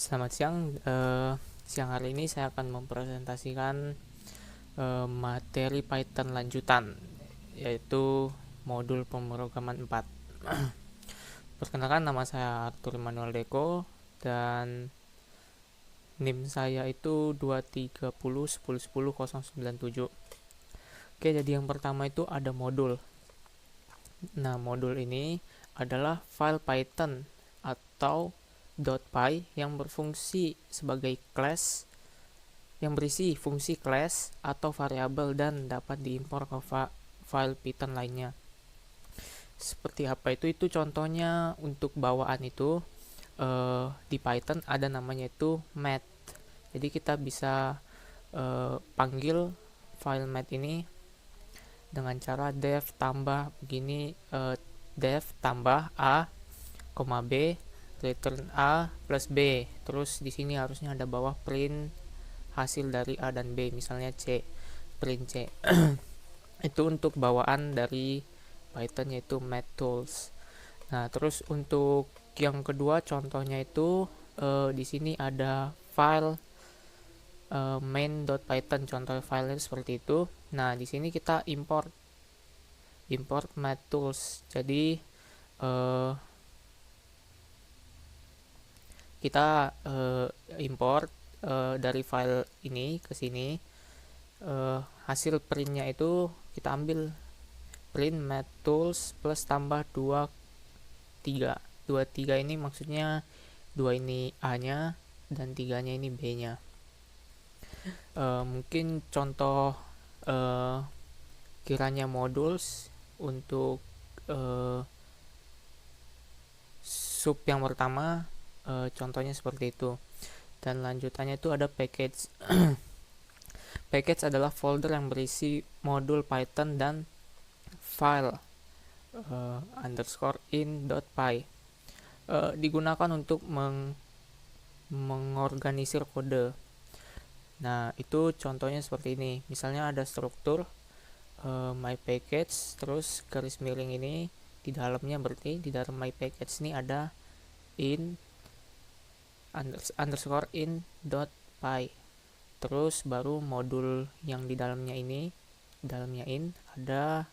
Selamat siang. Siang hari ini saya akan mempresentasikan materi Python lanjutan, yaitu modul pemrograman 4. Perkenalkan, nama saya Arthur Manuel Deko dan NIM saya itu 230101097. Oke, jadi yang pertama itu ada modul. Nah, modul ini adalah file Python atau .py yang berfungsi sebagai class, yang berisi fungsi class atau variabel dan dapat diimpor ke file Python lainnya. Seperti apa itu? Itu contohnya untuk bawaan itu di Python ada namanya itu math. Jadi kita bisa panggil file math ini dengan cara def tambah begini, def tambah a, b, return a plus b. Terus di sini harusnya ada bawah print hasil dari a dan b, misalnya c, print c. Itu untuk bawaan dari Python, yaitu math tools. Nah, terus untuk yang kedua contohnya itu di sini ada file main.python, contoh filenya seperti itu. Nah, di sini kita import math tools. Jadi kita import dari file ini ke sini. Hasil printnya itu kita ambil print math tools plus tambah 23 ini maksudnya 2 ini a nya dan 3 nya ini b nya. Mungkin contoh kiranya modules untuk sub yang pertama, contohnya seperti itu. Dan lanjutannya itu ada package. Package adalah folder yang berisi modul Python dan file _in.py. Digunakan untuk mengorganisir kode. Nah, itu contohnya seperti ini. Misalnya ada struktur my package, terus garis miring ini di dalamnya, berarti di dalam my package ini ada in _in.py. Terus baru modul yang di dalamnya ini, dalamnya in ada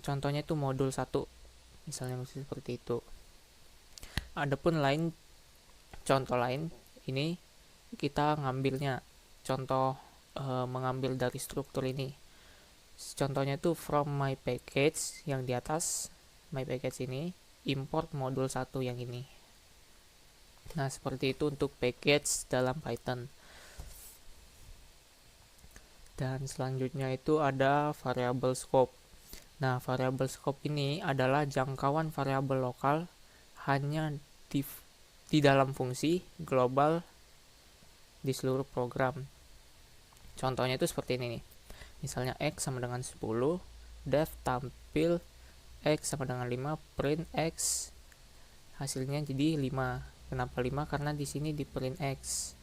contohnya itu modul 1, misalnya seperti itu. Adapun contoh lain ini kita ngambilnya contoh mengambil dari struktur ini. Contohnya itu from my package yang di atas, my package ini import modul 1 yang ini. Nah, seperti itu untuk package dalam Python. Dan selanjutnya itu ada variable scope. Nah, variable scope ini adalah jangkauan variabel lokal hanya di dalam fungsi global di seluruh program. Contohnya itu seperti ini nih. Misalnya x sama dengan 10, def tampil x sama dengan 5, print x, hasilnya jadi 5. Kenapa 5? Karena di sini di print x.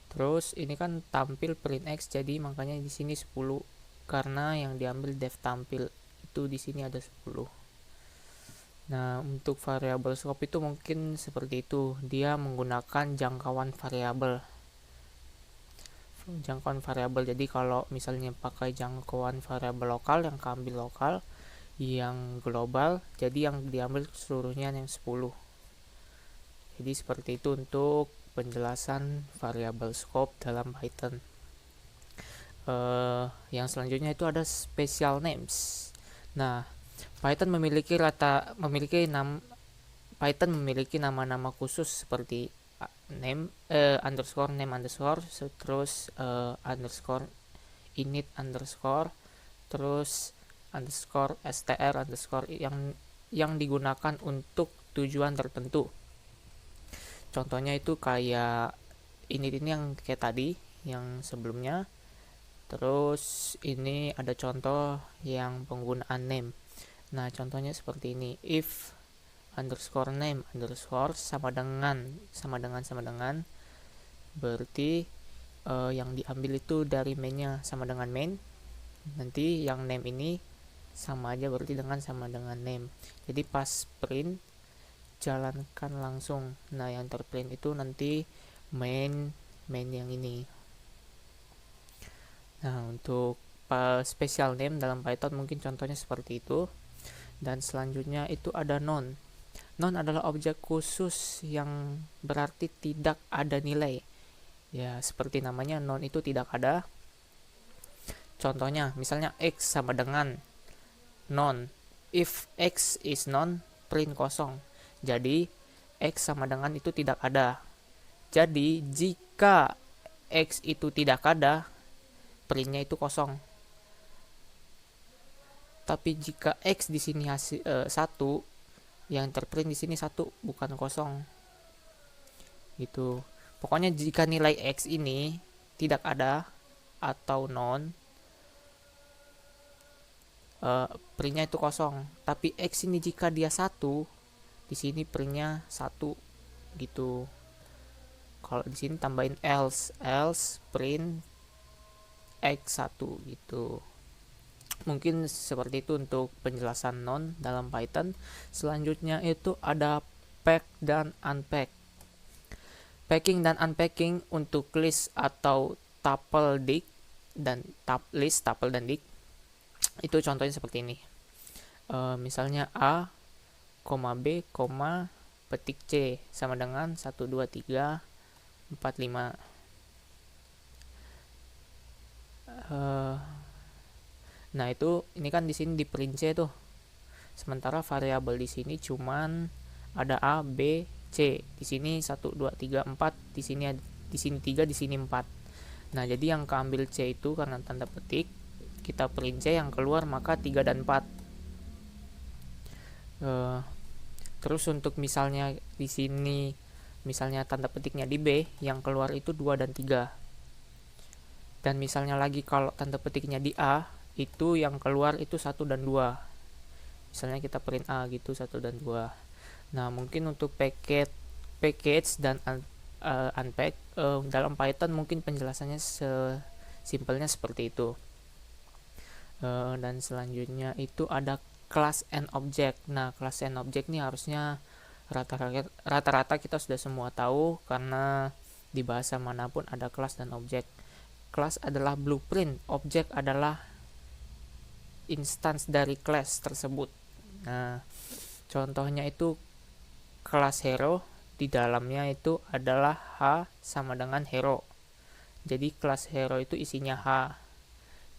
Terus ini kan tampil print x, jadi makanya di sini 10 karena yang diambil def tampil itu di sini ada 10. Nah, untuk variable scope itu mungkin seperti itu. Dia menggunakan jangkauan variabel. Jadi kalau misalnya pakai jangkauan variabel lokal, yang keambil lokal, yang global, jadi yang diambil seluruhnya yang 10. Jadi seperti itu untuk penjelasan variable scope dalam Python. Yang selanjutnya itu ada special names. Nah, Python memiliki nama-nama khusus seperti name underscore terus underscore init underscore terus underscore str underscore yang digunakan untuk tujuan tertentu. Contohnya itu kayak init ini yang kayak tadi yang sebelumnya. Terus ini ada contoh yang penggunaan name. Nah, contohnya seperti ini. If underscore name underscore sama dengan berarti yang diambil itu dari mainnya sama dengan main. Nanti yang name ini sama aja berarti sama dengan name. Jadi pas print jalankan langsung. Nah, yang terprint itu nanti main yang ini. Nah, untuk special name dalam Python mungkin contohnya seperti itu. Dan selanjutnya itu ada non. Non adalah objek khusus yang berarti tidak ada nilai. Ya, seperti namanya, non itu tidak ada. Contohnya, misalnya X sama dengan non. If X is non, print kosong. Jadi, X sama dengan itu tidak ada. Jadi, jika X itu tidak ada, printnya itu kosong. Tapi jika X di sini hasil 1, yang terprint di sini 1 bukan kosong. Gitu. Pokoknya jika nilai X ini tidak ada atau non, printnya itu kosong. Tapi X ini jika dia 1, di sini printnya 1 gitu. Kalau di sini tambahin else print X1 gitu. Mungkin seperti itu untuk penjelasan non dalam Python. Selanjutnya itu ada pack dan unpack. Packing dan unpacking untuk list atau tuple dict dan list, tuple dan dict itu contohnya seperti ini. Misalnya A, B, petik C sama dengan 1, 2, 3, 4, 5. Nah, itu ini kan di sini di print C tuh. Sementara variabel di sini cuman ada A, B, C. Di sini 1, 2, 3, 4, di sini 3, di sini 4. Nah, jadi yang keambil C itu karena tanda petik, kita print C, yang keluar maka 3 dan 4. Terus untuk misalnya di sini misalnya tanda petiknya di B, yang keluar itu 2 dan 3. Dan misalnya lagi kalau tanda petiknya di A, itu yang keluar itu 1 dan 2. Misalnya kita print A gitu, 1 dan 2. Nah, mungkin untuk package dan unpack dalam Python mungkin penjelasannya simpelnya seperti itu. Dan selanjutnya itu ada class and object. Nah, class and object ini harusnya rata-rata kita sudah semua tahu karena di bahasa manapun ada class dan object. Class adalah blueprint, object adalah instance dari class tersebut. Nah, contohnya itu kelas hero, di dalamnya itu adalah H sama dengan hero. Jadi kelas hero itu isinya H.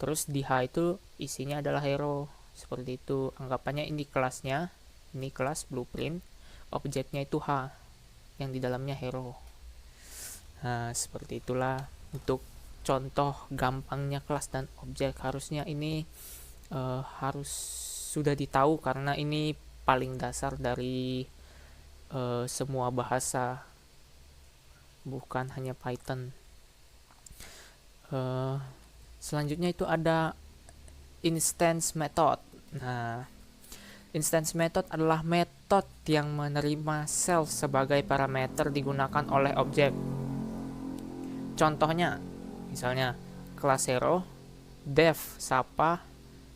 Terus di H itu isinya adalah hero. Seperti itu. Anggapannya ini kelasnya, ini kelas blueprint, objeknya itu H, yang di dalamnya hero. Nah, seperti itulah untuk contoh gampangnya kelas dan objek. Harusnya ini harus sudah ditahu karena ini paling dasar dari semua bahasa, bukan hanya Python. Selanjutnya itu ada instance method. Nah, instance method adalah metode yang menerima self sebagai parameter digunakan oleh objek. Contohnya, misalnya kelas hero, def sapa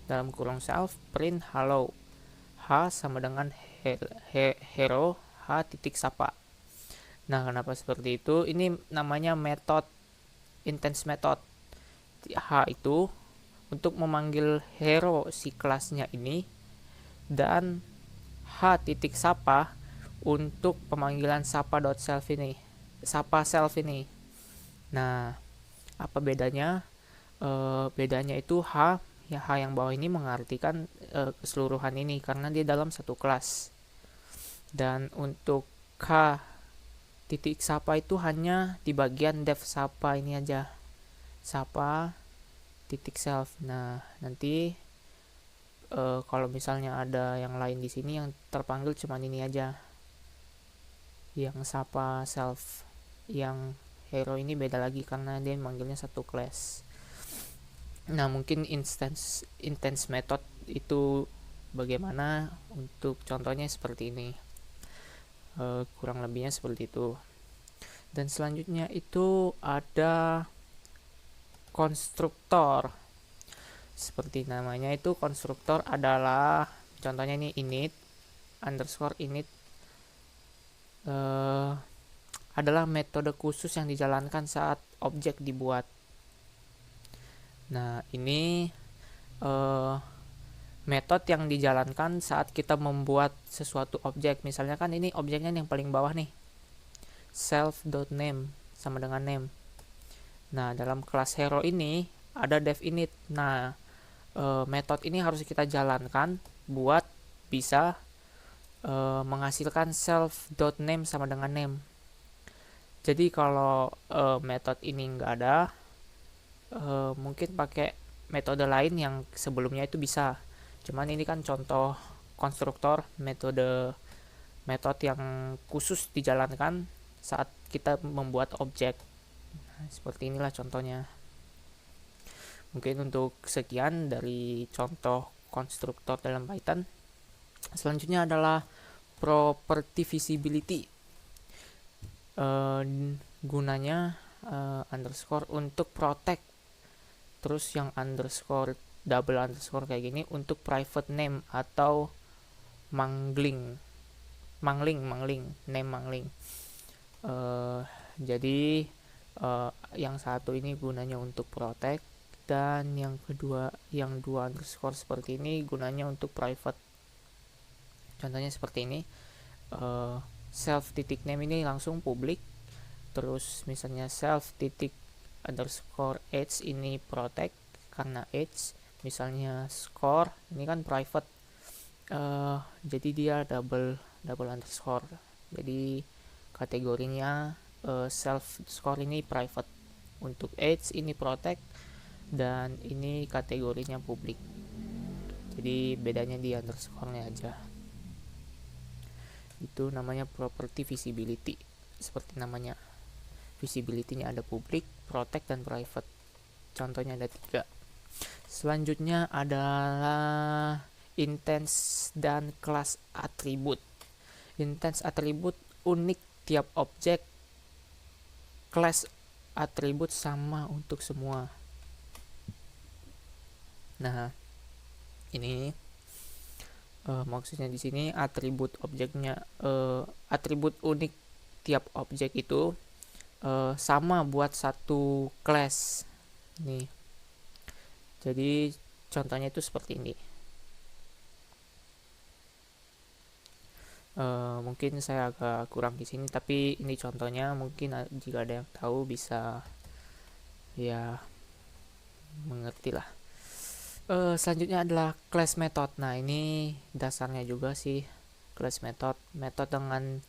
dalam kurung self, print hello, H sama dengan hero, H titik sapa. Nah, kenapa seperti itu? Ini namanya method instance method. H itu untuk memanggil hero si kelasnya ini, dan H titik sapa untuk pemanggilan sapa.self ini, sapa self ini. Nah, apa bedanya? Bedanya itu H yang bawah ini mengartikan keseluruhan ini karena dia dalam satu kelas. Dan untuk K titik sapa itu hanya di bagian def sapa ini aja, sapa titik self. Nah, nanti kalau misalnya ada yang lain di sini yang terpanggil cuma ini aja, yang sapa self. Yang hero ini beda lagi karena dia manggilnya satu class. Nah, mungkin instance method itu bagaimana, untuk contohnya seperti ini. Kurang lebihnya seperti itu. Dan selanjutnya itu ada konstruktor. Seperti namanya itu, konstruktor adalah contohnya ini init, underscore init, adalah metode khusus yang dijalankan saat objek dibuat. Nah, ini metode yang dijalankan saat kita membuat sesuatu objek. Misalnya kan ini objeknya yang paling bawah nih, self.name sama dengan name. Nah, dalam kelas hero ini ada def init. Nah, metode ini harus kita jalankan buat bisa menghasilkan self.name sama dengan name. Jadi kalau metode ini nggak ada, mungkin pakai metode lain yang sebelumnya itu bisa. Cuman ini kan contoh konstruktor metode yang khusus dijalankan saat kita membuat objek. Nah, seperti inilah contohnya. Mungkin untuk sekian dari contoh konstruktor dalam Python. Selanjutnya adalah property visibility. Gunanya underscore untuk protect. Terus yang underscore double underscore kayak gini untuk private name atau mangling name mangling. Jadi yang satu ini gunanya untuk protect, dan yang kedua yang dua underscore seperti ini gunanya untuk private. Contohnya seperti ini, self titik name ini langsung publik, terus misalnya self titik underscore age ini protect karena age. Misalnya score ini kan private, jadi dia double underscore, jadi kategorinya self score ini private, untuk age ini protect, dan ini kategorinya public. Jadi bedanya di underscore-nya aja. Itu namanya property visibility. Seperti namanya, visibility-nya ada public, protect, dan private. Contohnya ada 3. Selanjutnya adalah instance dan class attribute. Instance attribute unik tiap objek, class attribute sama untuk semua. Nah, ini maksudnya di sini atribut objeknya, atribut unik tiap objek itu sama buat satu class nih. Jadi contohnya itu seperti ini. Mungkin saya agak kurang di sini, tapi ini contohnya. Mungkin jika ada yang tahu bisa ya mengerti lah. Selanjutnya adalah class method. Nah, ini dasarnya juga sih, class method dengan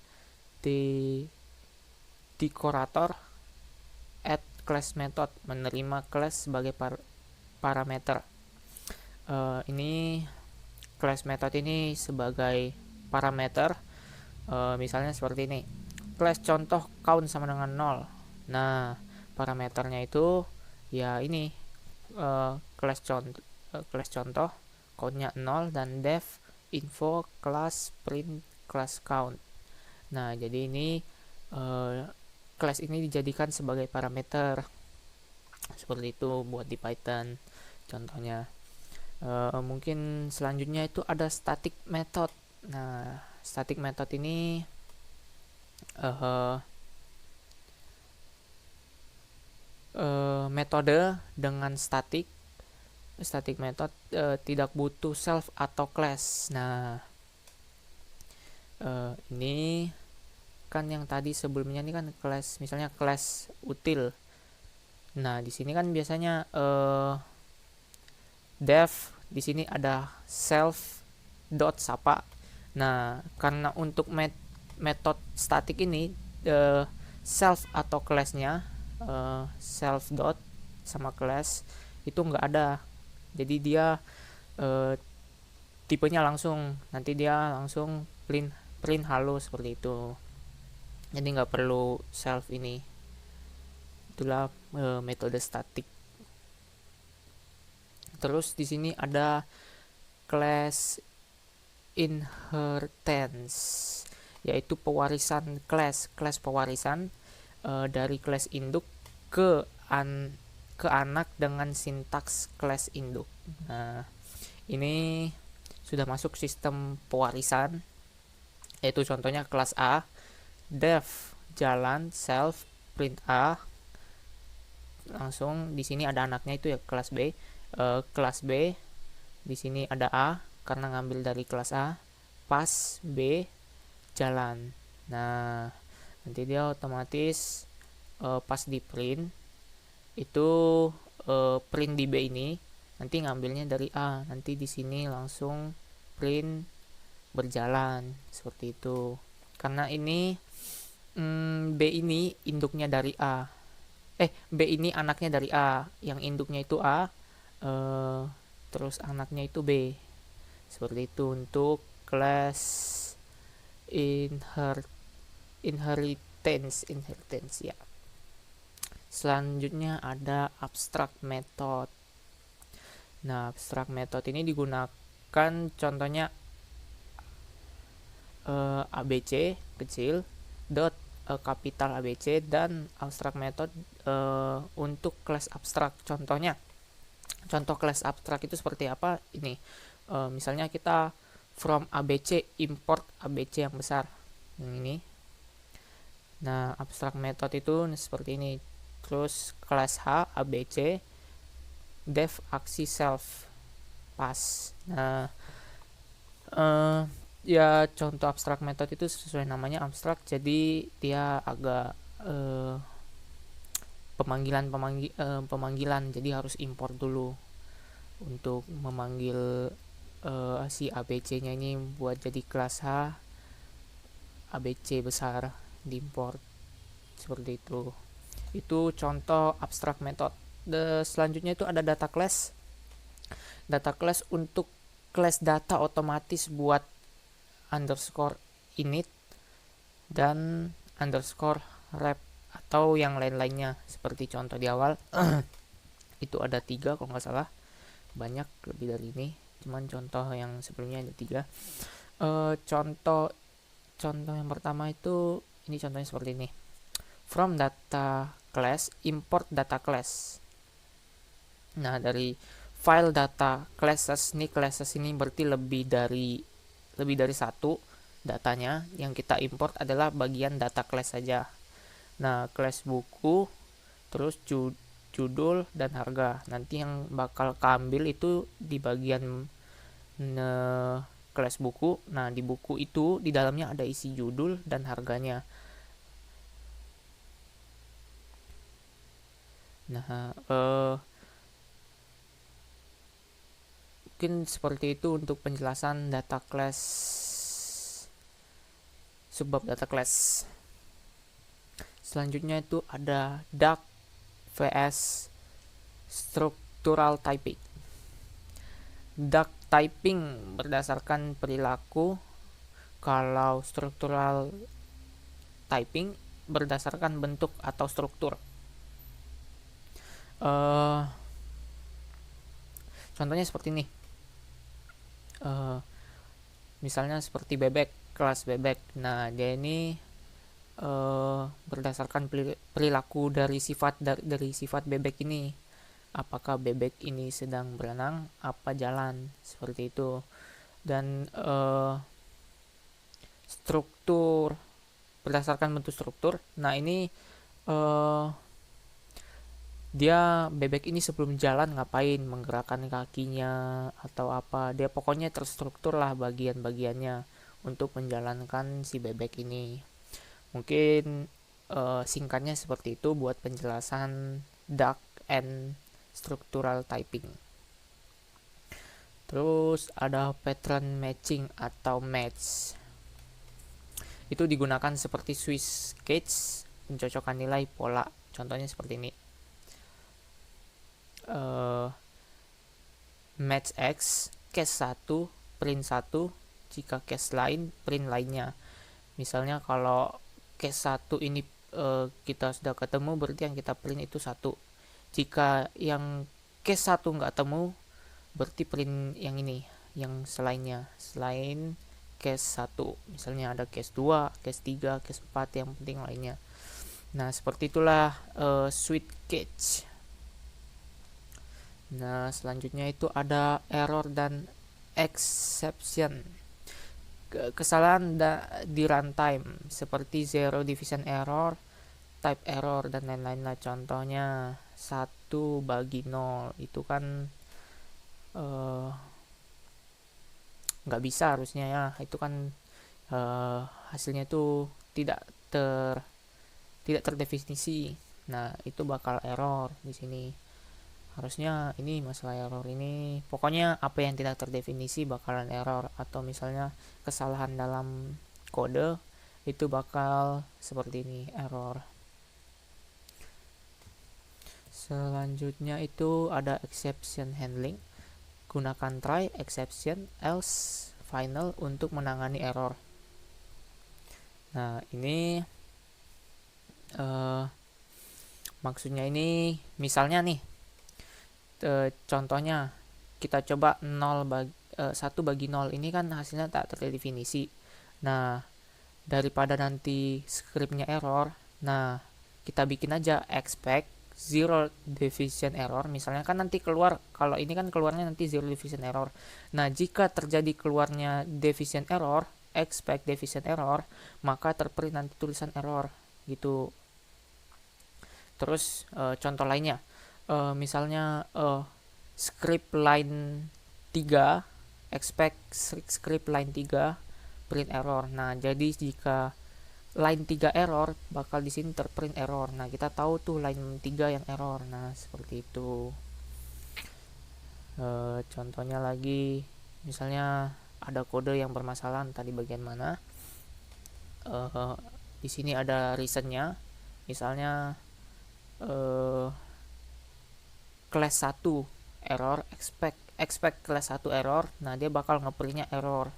dekorator add class method, menerima class sebagai parameter. Ini class method ini sebagai parameter, misalnya seperti ini, class contoh count sama dengan 0. Nah, parameternya itu ya ini, class contoh countnya 0, dan def info class print class count. Nah, jadi ini class ini dijadikan sebagai parameter. Seperti itu buat di Python contohnya. Mungkin selanjutnya itu ada static method. Nah, static method ini metode dengan static method tidak butuh self atau class. Nah, ini kan yang tadi sebelumnya ini kan class, misalnya class util. Nah, di sini kan biasanya def di sini ada self dot sapa. Nah, karena untuk metode static ini self atau classnya self dot sama class itu nggak ada. Jadi dia tipenya langsung, nanti dia langsung print halo seperti itu. Jadi nggak perlu self ini. Itulah metode static. Terus di sini ada class inheritance, yaitu pewarisan class pewarisan dari class induk ke anak dengan sintaks class induk. Nah, ini sudah masuk sistem pewarisan, yaitu contohnya kelas A def jalan, self print A, langsung di sini ada anaknya itu ya kelas B. Kelas B di sini ada A karena ngambil dari kelas A, pas B jalan. Nah, nanti dia otomatis pas di print itu print di B ini nanti ngambilnya dari A, nanti di sini langsung print berjalan seperti itu. Karena ini B ini induknya dari A. B ini anaknya dari A, yang induknya itu A, terus anaknya itu B. Seperti itu untuk kelas inheritance ya. Selanjutnya ada abstract method. Nah, abstract method ini digunakan contohnya ABC kecil dot kapital ABC dan abstract method untuk kelas abstrak. Contohnya, contoh kelas abstrak itu seperti apa? Ini misalnya kita from ABC import ABC yang besar ini. Nah, abstract method itu seperti ini. Terus kelas H ABC def aksi self pas. Nah, ya contoh abstract method itu sesuai namanya abstrak, jadi dia agak pemanggilan, jadi harus import dulu untuk memanggil si ABC nya ini buat jadi kelas H ABC besar diimport seperti itu contoh abstract method. Selanjutnya itu ada data class untuk class data otomatis buat underscore init dan underscore rep atau yang lain-lainnya seperti contoh di awal. Itu ada 3 kalau nggak salah, banyak lebih dari ini, cuman contoh yang sebelumnya ada 3. Contoh yang pertama itu ini contohnya seperti ini, from data class import data class. Nah, dari file data classes ini berarti lebih dari satu datanya, yang kita import adalah bagian data class saja. Nah, class buku, terus judul dan harga. Nanti yang bakal keambil itu di bagian class buku. Nah, di buku itu di dalamnya ada isi judul dan harganya. Nah, mungkin seperti itu untuk penjelasan data class, subbab data class. Selanjutnya itu ada Duck vs structural typing. Duck typing berdasarkan perilaku, kalau structural typing berdasarkan bentuk atau struktur. Contohnya seperti ini. Misalnya seperti bebek, kelas bebek. Nah, dia ini berdasarkan perilaku dari sifat bebek ini. Apakah bebek ini sedang berenang, apa jalan, seperti itu. Dan struktur berdasarkan bentuk struktur. Nah, ini dia bebek ini sebelum jalan ngapain, menggerakkan kakinya atau apa, dia pokoknya terstruktur lah bagian-bagiannya untuk menjalankan si bebek ini. Mungkin singkatnya seperti itu buat penjelasan duck and structural typing. Terus ada pattern matching atau match. Itu digunakan seperti Swiss cage, mencocokkan nilai pola. Contohnya seperti ini. Match X, case 1, print 1, jika case lain, print lainnya. Misalnya kalau case 1 ini kita sudah ketemu, berarti yang kita print itu 1. Jika yang case 1 nggak ketemu, berarti print yang ini, yang selainnya, selain case 1. Misalnya ada case 2, case 3, case 4, yang penting lainnya. Nah, seperti itulah Swiss cage. Nah, selanjutnya itu ada error dan exception. kesalahan di runtime seperti zero division error, type error dan lain-lain lah. Contohnya 1/0 itu kan nggak bisa harusnya ya, itu kan hasilnya itu tidak terdefinisi. Nah itu bakal error di sini. Harusnya ini masalah error ini, pokoknya apa yang tidak terdefinisi bakalan error, atau misalnya kesalahan dalam kode itu bakal seperti ini, error. Selanjutnya itu ada exception handling. Gunakan try, exception, else, final untuk menangani error. Nah ini maksudnya ini misalnya nih, contohnya kita coba 1/0 ini kan hasilnya tak terdefinisi. Nah daripada nanti scriptnya error, nah kita bikin aja expect zero division error. Misalnya kan nanti keluar, kalau ini kan keluarnya nanti zero division error. Nah jika terjadi keluarnya division error, expect division error, maka terprint nanti tulisan error gitu. Terus contoh lainnya, misalnya script line 3, expect script line 3 print error. Nah jadi jika line 3 error, bakal di sini terprint error. Nah kita tahu tuh line 3 yang error. Nah seperti itu. Contohnya lagi, misalnya ada kode yang bermasalah tadi bagian mana, di sini ada reasonnya. Misalnya class 1 error, expect class 1 error. Nah dia bakal ngeprintnya error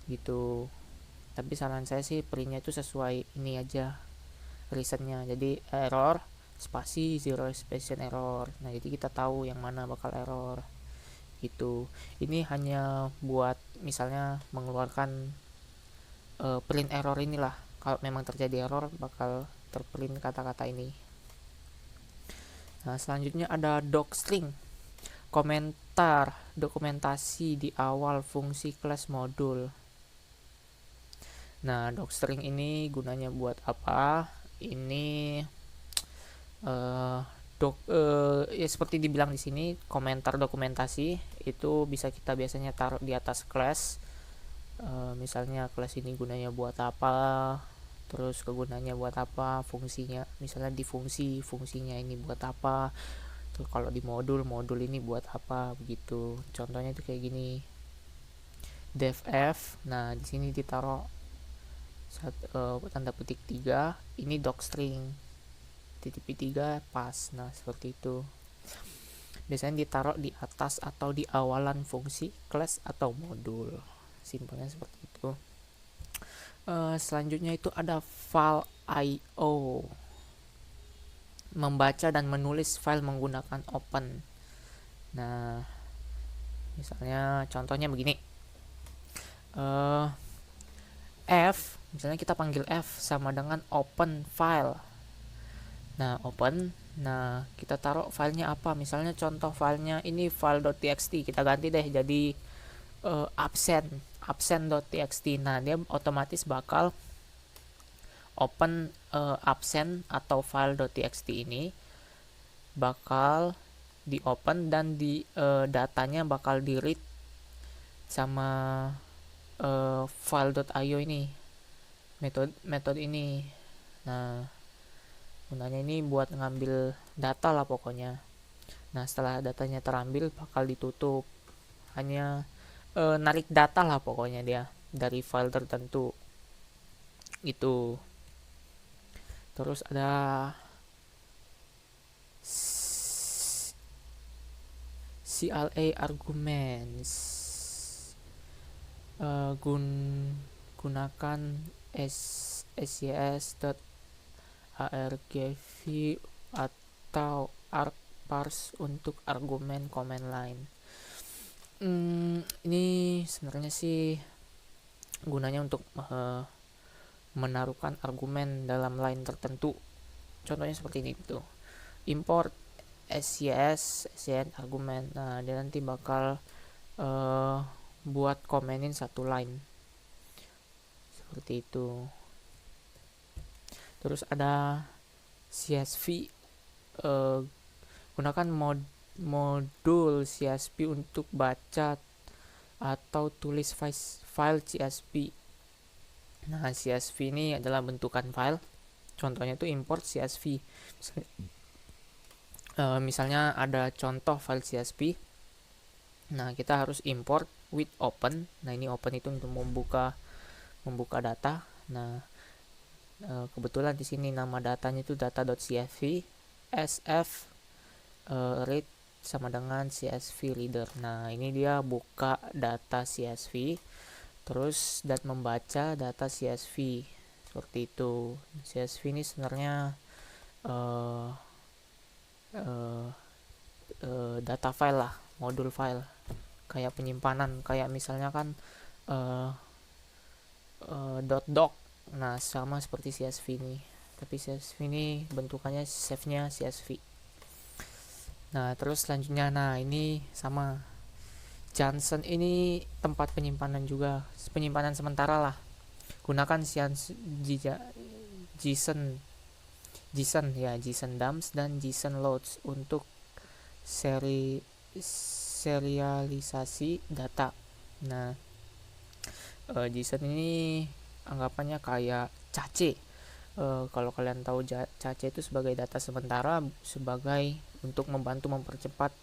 gitu. Tapi saran saya sih printnya itu sesuai ini aja reasonnya, jadi error spasi zero expression error. Nah jadi kita tahu yang mana bakal error gitu. Ini hanya buat misalnya mengeluarkan print error inilah. Kalau memang terjadi error bakal terprint kata-kata ini. Nah selanjutnya ada docstring, komentar dokumentasi di awal fungsi kelas modul. Nah docstring ini gunanya buat apa? Ini ya seperti dibilang di sini, komentar dokumentasi itu bisa kita biasanya taruh di atas kelas. Misalnya kelas ini gunanya buat apa, terus kegunaannya buat apa, fungsinya misalnya di fungsinya ini buat apa, terus kalau di modul ini buat apa, begitu. Contohnya itu kayak gini, def. Nah di sini ditaruh tanda petik 3, ini docstring titik p3 pas. Nah seperti itu, biasanya ditaruh di atas atau di awalan fungsi kelas atau modul, simpelnya seperti itu. Selanjutnya itu ada file IO, membaca dan menulis file menggunakan open. Nah misalnya contohnya begini, F, misalnya kita panggil F sama dengan open file. Nah open, nah kita taruh filenya apa, misalnya contoh filenya ini file.txt, kita ganti deh jadi absent.txt. Nah dia otomatis bakal open absent atau file.txt ini bakal di open, dan di datanya bakal di read sama file.io ini, metode ini. Nah gunanya ini buat ngambil data lah pokoknya. Nah setelah datanya terambil bakal ditutup, hanya narik data lah pokoknya dia dari file tertentu itu. Terus ada CLA arguments, gunakan sys.argv atau argparse untuk argumen command line. Ini sebenarnya sih gunanya untuk menaruhkan argumen dalam line tertentu. Contohnya seperti ini tuh, import syn argumen. Nah dia nanti bakal buat komenin satu line seperti itu. Terus ada CSV, gunakan modul CSV untuk baca atau tulis file CSV. Nah, CSV ini adalah bentukan file. Contohnya itu import CSV. Misalnya ada contoh file CSV. Nah, kita harus import with open. Nah, ini open itu untuk membuka data. Nah, kebetulan di sini nama datanya itu data.csv, sf read sama dengan CSV reader. Nah, ini dia buka data CSV terus dan membaca data CSV seperti itu. CSV ini sebenarnya data file lah, modul file, kayak penyimpanan, kayak misalnya kan .doc. Nah, sama seperti CSV ini, tapi CSV ini bentukannya save-nya CSV. Nah, terus selanjutnya, nah ini sama Johnson, ini tempat penyimpanan juga, penyimpanan sementara lah. Gunakan JSON ya, JSON dumps dan JSON loads untuk serialisasi data. Nah, JSON ini anggapannya kayak cache. Kalau kalian tahu cache itu sebagai data sementara, sebagai untuk membantu mempercepat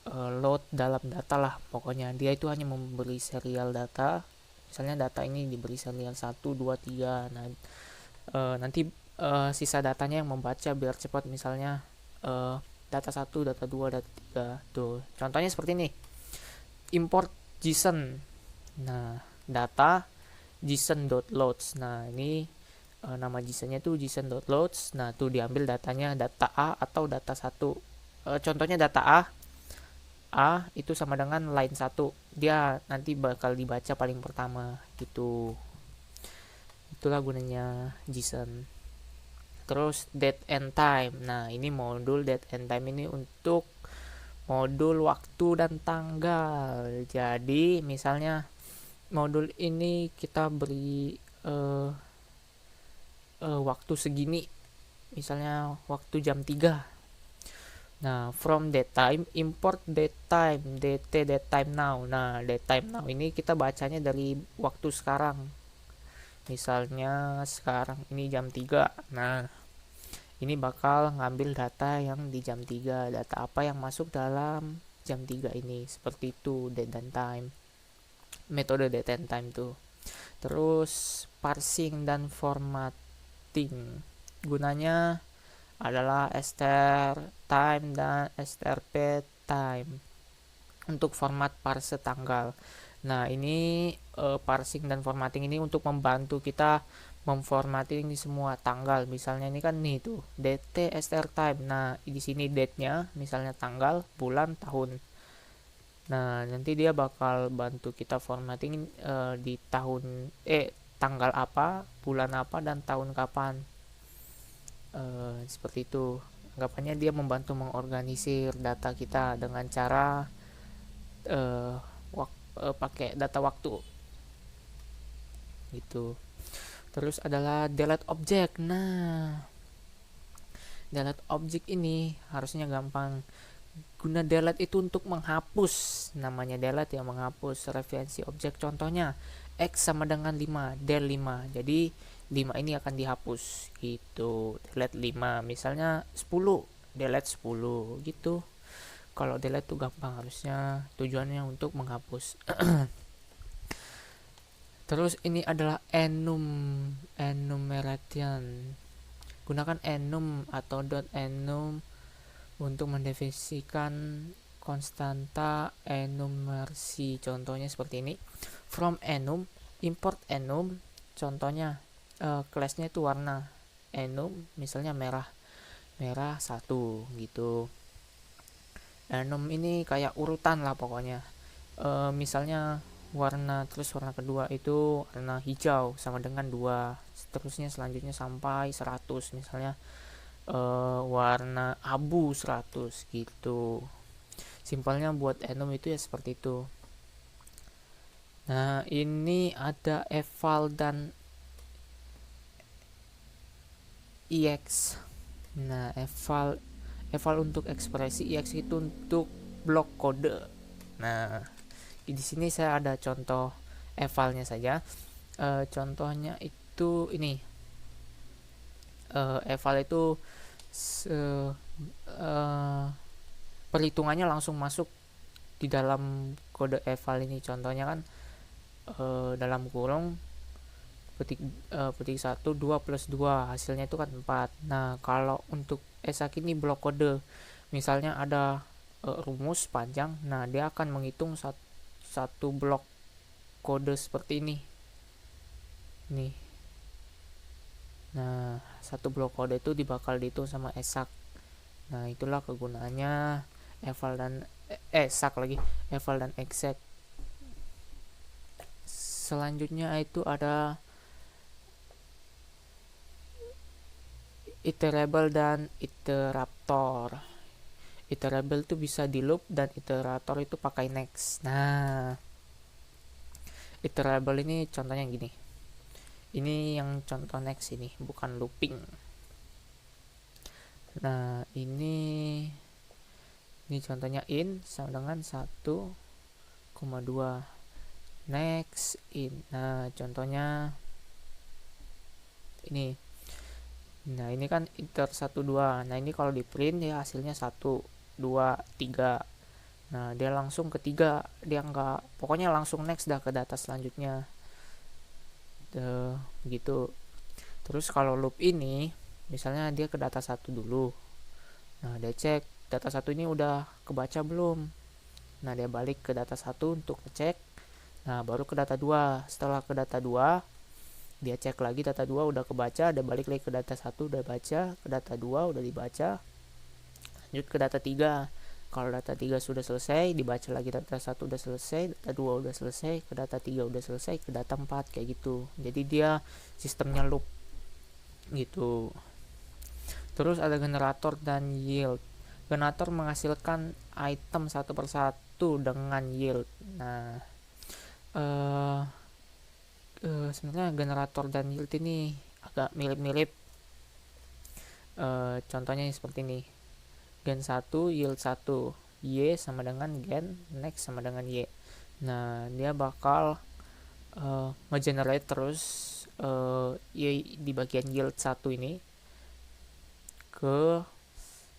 load dalam data lah. Pokoknya dia itu hanya memberi serial data. Misalnya data ini diberi serial 1, 2, 3. Nah, nanti sisa datanya yang membaca biar cepat. Misalnya data 1, data 2, data 3. Tuh, contohnya seperti ini. Import JSON. Nah, data JSON.loads. Nah, ini nama JSON-nya tuh JSON.loads. Nah, tuh diambil datanya data A atau data 1. Contohnya data A itu sama dengan line 1. Dia nanti bakal dibaca paling pertama gitu. Itulah gunanya JSON. Terus date and time. Nah, ini modul date and time ini untuk modul waktu dan tanggal. Jadi misalnya modul ini kita beri waktu segini, misalnya waktu jam 3. Nah, from datetime import datetime, datetime now. Nah, datetime now ini kita bacanya dari waktu sekarang. Misalnya sekarang ini jam 3. Nah, ini bakal ngambil data yang di jam 3. Data apa yang masuk dalam jam 3 ini. Seperti itu date and time. Metode date and time tuh. Terus parsing dan formatting. Gunanya adalah str time dan strp time untuk format parse tanggal. Nah, ini parsing dan formatting ini untuk membantu kita memformatting di semua tanggal. Misalnya ini kan nih tuh dt str time. Nah, di sini date-nya misalnya tanggal, bulan, tahun. Nah, nanti dia bakal bantu kita formatting di tanggal apa, bulan apa, dan tahun kapan. Seperti itu. Anggapannya dia membantu mengorganisir data kita dengan cara pakai data waktu gitu. Terus adalah delete object. Nah, delete object ini harusnya gampang. Guna delete itu untuk menghapus. Namanya delete ya, menghapus referensi objek. Contohnya x sama dengan 5, del 5. Jadi 5 ini akan dihapus gitu. Delete 5, misalnya 10, delete 10 gitu. Kalau delete tuh gampang, harusnya tujuannya untuk menghapus. Terus ini adalah enumeration. Gunakan enum atau .enum untuk mendefinisikan konstanta enumerasi. Contohnya seperti ini. From enum, import enum. Contohnya kelasnya itu warna enum, misalnya merah 1 gitu. Enum ini kayak urutan lah pokoknya. Misalnya warna, terus warna kedua itu warna hijau sama dengan 2, seterusnya selanjutnya sampai 100, misalnya warna abu 100 gitu. Simpelnya buat enum itu ya seperti itu. Nah, ini ada eval dan EX. Nah, eval untuk ekspresi, EX itu untuk blok kode. Nah, di sini saya ada contoh evalnya saja. Contohnya itu ini. Eval itu perhitungannya langsung masuk di dalam kode eval ini. Contohnya kan dalam kurung petik 1 2 plus 2 hasilnya itu kan 4. Nah, kalau untuk ESAC ini blok kode, misalnya ada rumus panjang, nah dia akan menghitung satu blok kode seperti ini nih. Nah, satu blok kode itu bakal dihitung sama ESAC. Nah, itulah kegunaannya eval dan ESAC lagi, eval dan exec. Selanjutnya itu ada iterable dan iterator. Iterable itu bisa di loop dan iterator itu pakai next. Nah, iterable ini contohnya gini. Ini yang contoh next ini, bukan looping. Nah, ini contohnya in sama dengan 1,2 next in. Nah, contohnya ini. Nah, ini kan iter 1 2. Nah, ini kalau di print ya hasilnya 1 2 3. Nah, dia langsung ketiga, dia nggak, pokoknya langsung next dah ke data selanjutnya. Gitu. Terus kalau loop ini, misalnya dia ke data 1 dulu. Nah, dia cek data 1 ini udah kebaca belum. Nah, dia balik ke data 1 untuk ngecek. Nah, baru ke data 2. Setelah ke data 2, dia cek lagi data 2 udah kebaca, dia balik lagi ke data 1 udah baca, ke data 2 udah dibaca. Lanjut ke data 3. Kalau data 3 sudah selesai, dibaca lagi data 1 udah selesai, data 2 udah selesai, ke data 3 udah selesai, ke data 4 kayak gitu. Jadi dia sistemnya loop gitu. Terus ada generator dan yield. Generator menghasilkan item satu persatu dengan yield. Nah, sebenarnya generator dan yield ini agak mirip-mirip. Contohnya seperti ini. Gen 1 yield 1, Y sama dengan gen next sama dengan Y. Nah, dia bakal ngegenerate terus Y di bagian yield 1 ini ke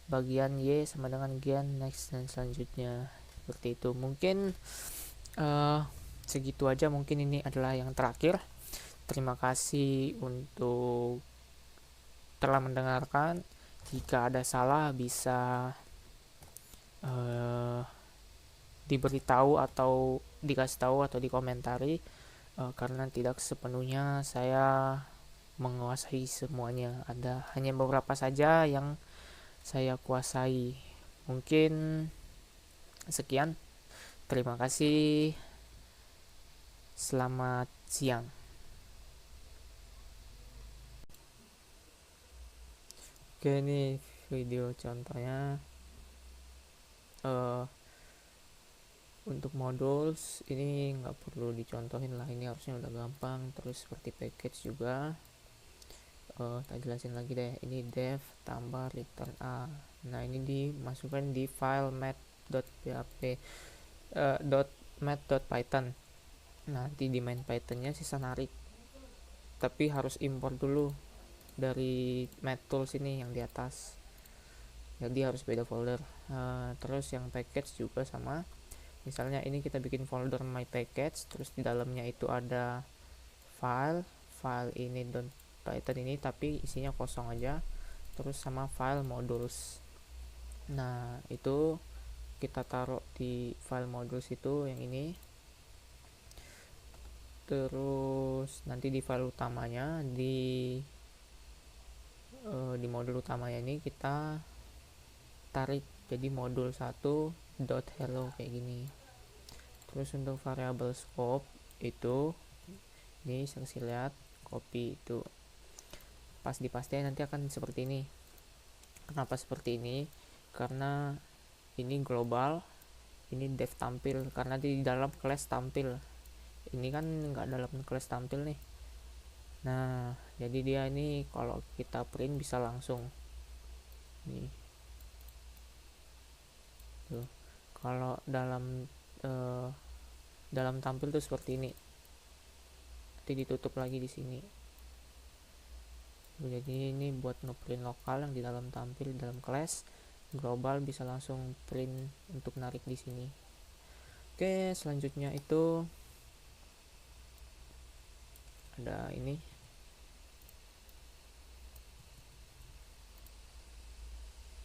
bagian Y sama dengan gen next dan selanjutnya. Seperti itu. Mungkin segitu aja, mungkin ini adalah yang terakhir. Terima kasih untuk telah mendengarkan. Jika ada salah bisa diberitahu atau dikasih tahu atau dikomentari, karena tidak sepenuhnya saya menguasai semuanya. Ada hanya beberapa saja yang saya kuasai. Mungkin sekian. Terima kasih. Selamat siang. Oke, ini video contohnya. Untuk modules ini nggak perlu dicontohin lah, ini harusnya udah gampang. Terus seperti package juga tak jelasin lagi deh. Ini def tambah return a. Nah, ini dimasukkan di file math.php math.python. Nanti di main pythonnya sisa narik, tapi harus import dulu dari math tools ini yang di atas, jadi harus beda folder. Terus yang package juga sama. Misalnya ini kita bikin folder my package, terus di dalamnya itu ada file ini .python ini tapi isinya kosong aja, terus sama file modules. Nah, itu kita taruh di file modules itu yang ini. Terus nanti di file utamanya di modul utamanya ini kita tarik jadi modul 1.hello kayak gini. Terus untuk variabel scope itu ini saksi lihat, copy itu pas dipaste nanti akan seperti ini. Kenapa seperti ini? Karena ini global, ini def tampil, karena di dalam class tampil ini kan nggak dalam kelas tampil nih. Nah jadi dia ini kalau kita print bisa langsung nih tuh. Kalau dalam tampil tuh seperti ini, nanti ditutup lagi di sini. Jadi ini buat ngeprint lokal yang di dalam tampil dalam kelas, global bisa langsung print untuk narik di sini. Oke, selanjutnya itu ada ini.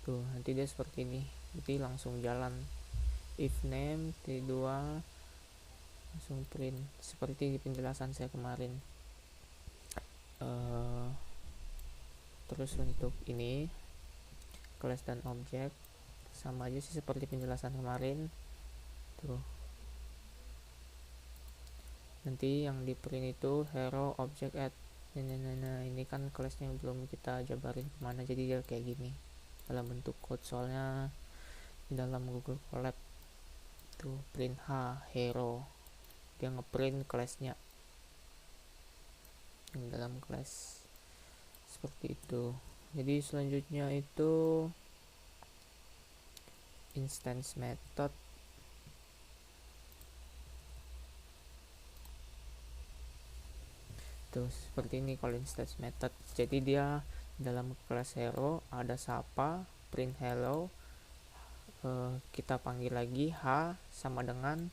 Tuh, nanti dia seperti ini. Jadi langsung jalan. If name T2 langsung print seperti di penjelasan saya kemarin. Terus untuk ini class dan objek sama aja sih seperti penjelasan kemarin tuh. Nanti yang di print itu hero object add. Nah ini kan kelasnya belum kita jabarin kemana, jadi dia kayak gini dalam bentuk code, soalnya dalam Google Colab tuh print H hero, dia ngeprint kelasnya yang dalam kelas seperti itu. Jadi selanjutnya itu instance method. Tuh seperti ini kalau instance method. Jadi dia dalam kelas hero ada sapa print hello, kita panggil lagi H sama dengan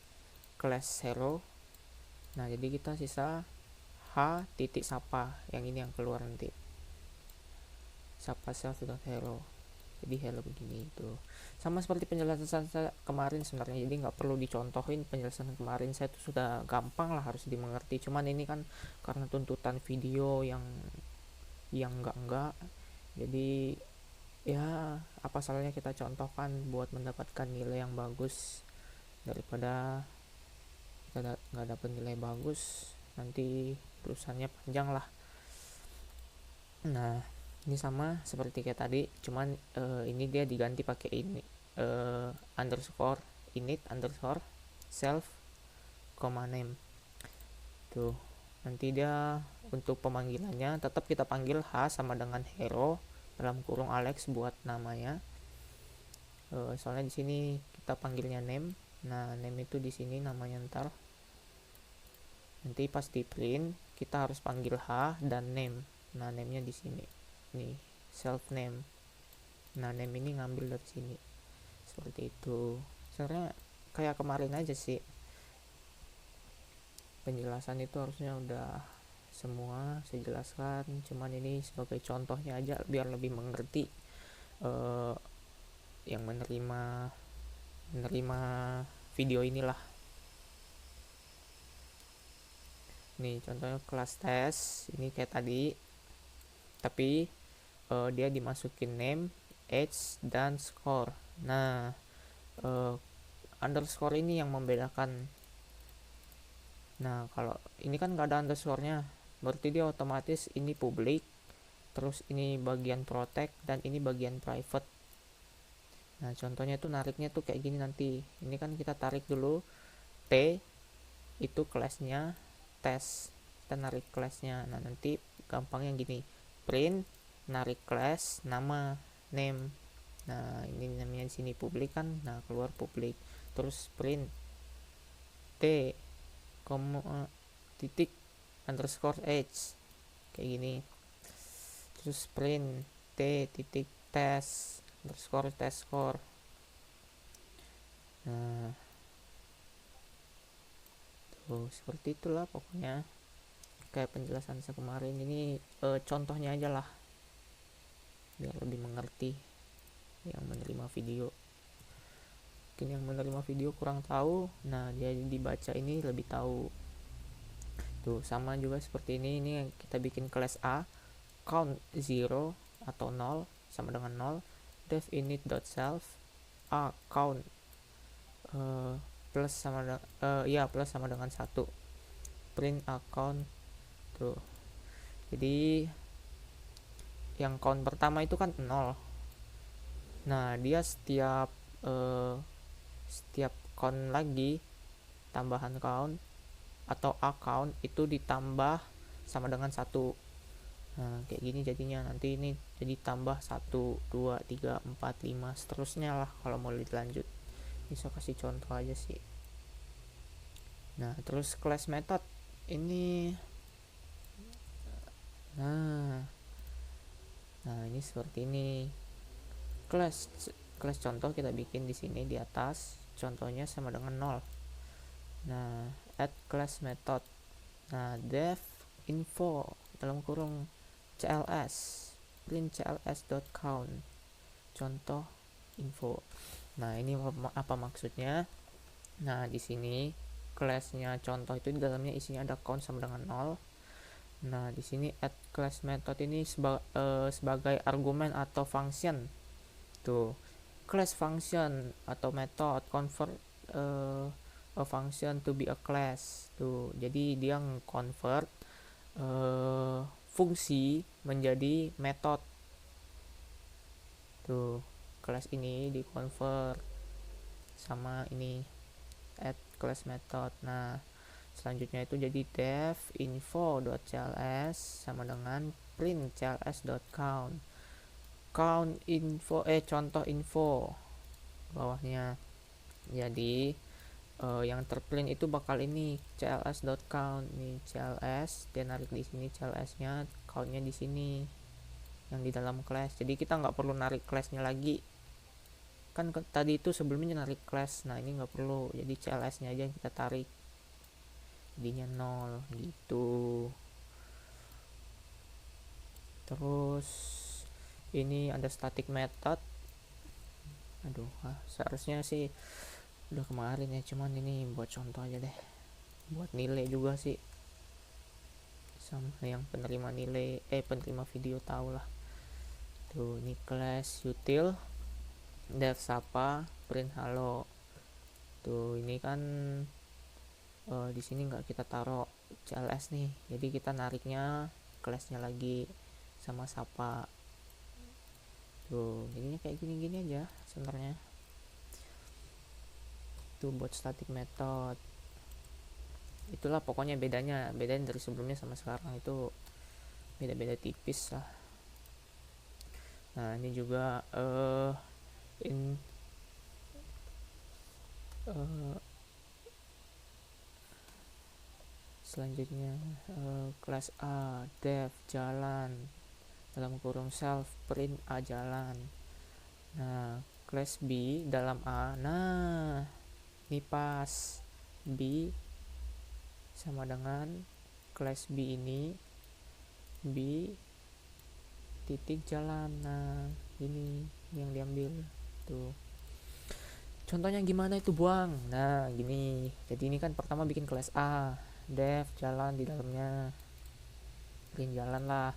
kelas hero. Nah jadi kita sisa H titik sapa, yang ini yang keluar nanti sapa self.hero. Jadi hello begini itu sama seperti penjelasan saya kemarin sebenarnya, jadi nggak perlu dicontohin. Penjelasan kemarin saya tuh sudah gampang lah, harus dimengerti. Cuman ini kan karena tuntutan video yang enggak, jadi ya apa salahnya kita contohkan buat mendapatkan nilai yang bagus, daripada kita nggak dapat nilai bagus nanti tulisannya panjang lah. Nah ini sama seperti kayak tadi, cuman ini dia diganti pakai ini underscore init underscore self name tuh. Nanti dia untuk pemanggilannya tetap kita panggil H sama dengan hero dalam kurung Alex buat namanya, soalnya di sini kita panggilnya name. Nah name itu di sini namanya, ntar nanti pas di print kita harus panggil H dan name. Nah name nya di sini nih, self name. Nah name ini ngambil dari sini seperti itu. Sebenarnya kayak kemarin aja sih, penjelasan itu harusnya udah semua saya jelaskan, cuman ini sebagai contohnya aja biar lebih mengerti yang menerima video inilah. Nih contohnya kelas tes ini kayak tadi, tapi dia dimasukin name, age, dan score. Nah underscore ini yang membedakan. Nah kalau ini kan nggak ada underscore-nya, berarti dia otomatis ini public, terus ini bagian protect, dan ini bagian private. Nah contohnya tuh nariknya tuh kayak gini nanti. Ini kan kita tarik dulu T itu kelasnya tes, kita narik kelasnya. Nah nanti gampangnya gini, print narik kelas nama name. Nah ini namanya di sini publik kan, nah keluar publik. Terus print T titik underscore age kayak gini. Terus print T titik test underscore test score. Nah tuh seperti itulah pokoknya kayak penjelasan saya kemarin. Ini contohnya aja lah biar lebih mengerti yang menerima video. Mungkin yang menerima video kurang tahu, nah dia dibaca ini lebih tahu. Tuh sama juga seperti ini kita bikin kelas A, count 0 atau 0 sama dengan 0, def init.self a count plus sama plus sama dengan 1, print account. Tuh jadi yang count pertama itu kan 0. Nah dia setiap count lagi tambahan count atau account itu ditambah sama dengan 1. Nah, kayak gini jadinya nanti ini jadi tambah 1, 2, 3, 4, 5 seterusnya lah kalau mau dilanjut. Bisa kasih contoh aja sih. Nah, terus class method ini nah ini seperti ini. Class contoh kita bikin di sini di atas, contohnya sama dengan 0. Nah, add class method. Nah, def info dalam kurung cls print cls.count contoh info. Nah, ini apa maksudnya? Nah, di sini classnya contoh itu di dalamnya isinya ada count sama dengan 0. Nah, di sini add class method ini sebagai argumen atau function. Tuh, class function atau method convert a function to be a class. Tuh, jadi dia convert fungsi menjadi method. Tuh, kelas ini di convert sama ini add class method. Nah, selanjutnya itu jadi def info.cls sama dengan print cls.count. Count info contoh info bawahnya. Jadi yang terprint itu bakal ini cls.count. Nih cls, dia narik di sini cls-nya, count-nya di sini yang di dalam class. Jadi kita nggak perlu narik class-nya lagi. Kan tadi itu sebelumnya narik class. Nah, ini nggak perlu. Jadi cls-nya aja yang kita tarik. Jadinya 0 gitu. Terus ini ada static method. Aduh, seharusnya sih udah kemarin ya, cuman ini buat contoh aja deh. Buat nilai juga sih. Sama yang penerima nilai penerima video tahu lah. Tuh, ini class util def sapa print halo. Tuh, ini kan di sini nggak kita taruh cls nih, jadi kita nariknya kelasnya lagi sama sapa. Tuh, jadinya kayak gini-gini aja sebenarnya. Tuh buat static method. Itulah pokoknya bedanya dari sebelumnya sama sekarang itu beda-beda tipis lah. Nah, ini juga selanjutnya kelas A def jalan dalam kurung self print A jalan. Nah, kelas B dalam A. Nah, ini pas B sama dengan kelas B ini B titik jalan. Nah, ini yang diambil tuh. Contohnya gimana itu buang? Nah, gini. Jadi ini kan pertama bikin kelas A, def jalan di dalamnya, print jalan lah.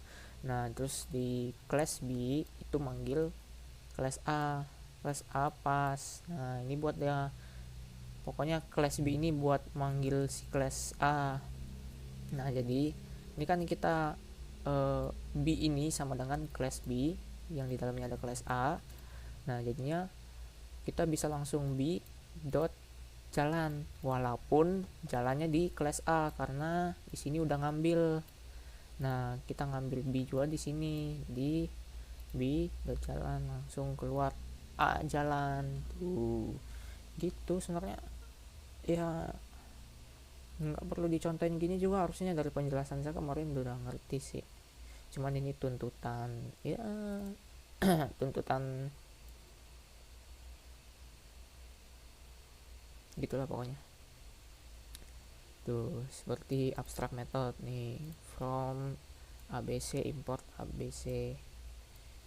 Nah, terus di kelas B itu manggil kelas A pas. Nah, ini buat dia, pokoknya kelas B ini buat manggil si kelas A. Nah, jadi ini kan kita B ini sama dengan kelas B yang di dalamnya ada kelas A. Nah, jadinya kita bisa langsung B dot jalan walaupun jalannya di kelas A karena di sini udah ngambil. Nah, kita ngambil B juga di sini di B dot jalan, langsung keluar A jalan tuh. Gitu sebenarnya ya, nggak perlu dicontohin gini juga harusnya, dari penjelasan saya kemarin udah ngerti sih. Cuman ini tuntutan ya tuntutan gitulah pokoknya. Tuh, seperti abstract method nih, from ABC import ABC.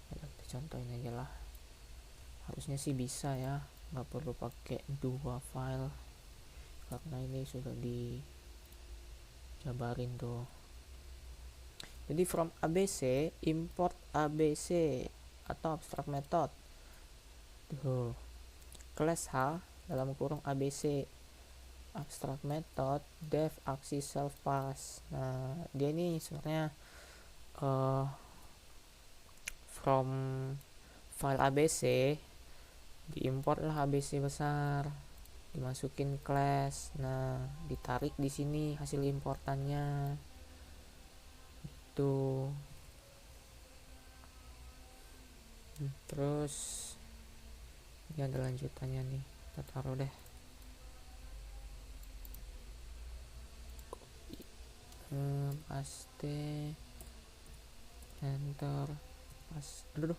Ya, kita contohin aja lah. Harusnya sih bisa ya, nggak perlu pakai 2 file karena ini sudah dijabarin tuh. Jadi from ABC import ABC atau abstract method. Tuh, kelas H dalam kurung ABC abstract method def aksi self pass. Nah, dia ini sebenarnya from file ABC diimport lah ABC besar, dimasukin class. Nah, ditarik di sini hasil importannya itu. Terus ini ada lanjutannya nih, kita taruh deh. Paste, enter, pas, aduh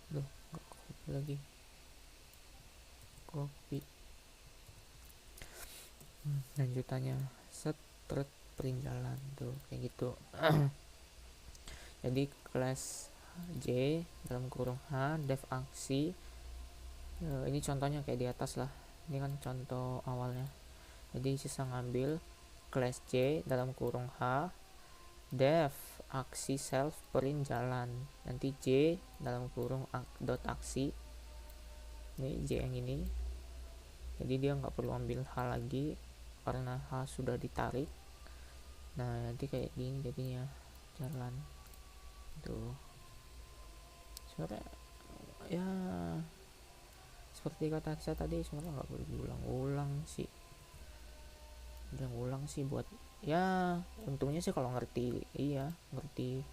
nggak copy lagi, copy. Lanjutannya set print jalan tuh kayak gitu. Jadi kelas J dalam kurung H dev aksi, ini contohnya kayak di atas lah, ini kan contoh awalnya. Jadi sisa ngambil kelas J dalam kurung H dev aksi self print jalan, nanti J dalam kurung dot aksi, ini J yang ini. Jadi dia nggak perlu ambil H lagi karena H sudah ditarik. Nah, nanti kayak gini jadinya jalan tuh. Sebenarnya ya seperti kata saya tadi, sebenarnya nggak perlu diulang-ulang sih. Ulang sih buat ya untungnya sih kalau ngerti, iya ngerti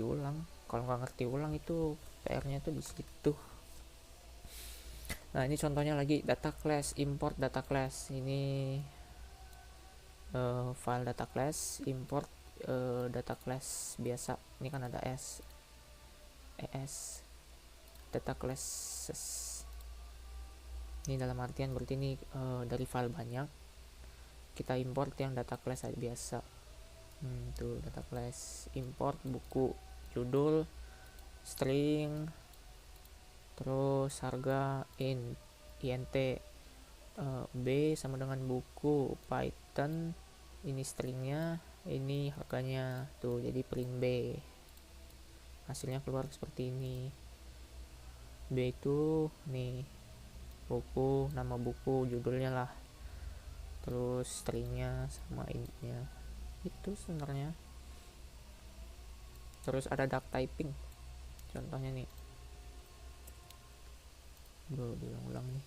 ulang. Kalau nggak ngerti ulang itu PR-nya tuh di situ. Nah, ini contohnya lagi data class, import data class. Ini file data class, import data class biasa. Ini kan ada ES data classes. Ini dalam artian berarti ini dari file banyak kita import yang data class aja biasa. Tuh data class, import buku, judul, string, terus harga int B sama dengan buku, Python ini stringnya, ini harganya tuh, jadi print B, hasilnya keluar seperti ini. B itu nih buku, nama buku, judulnya lah, terus stringnya sama intnya itu sebenarnya. Terus ada duck typing contohnya nih, diulang-ulang nih.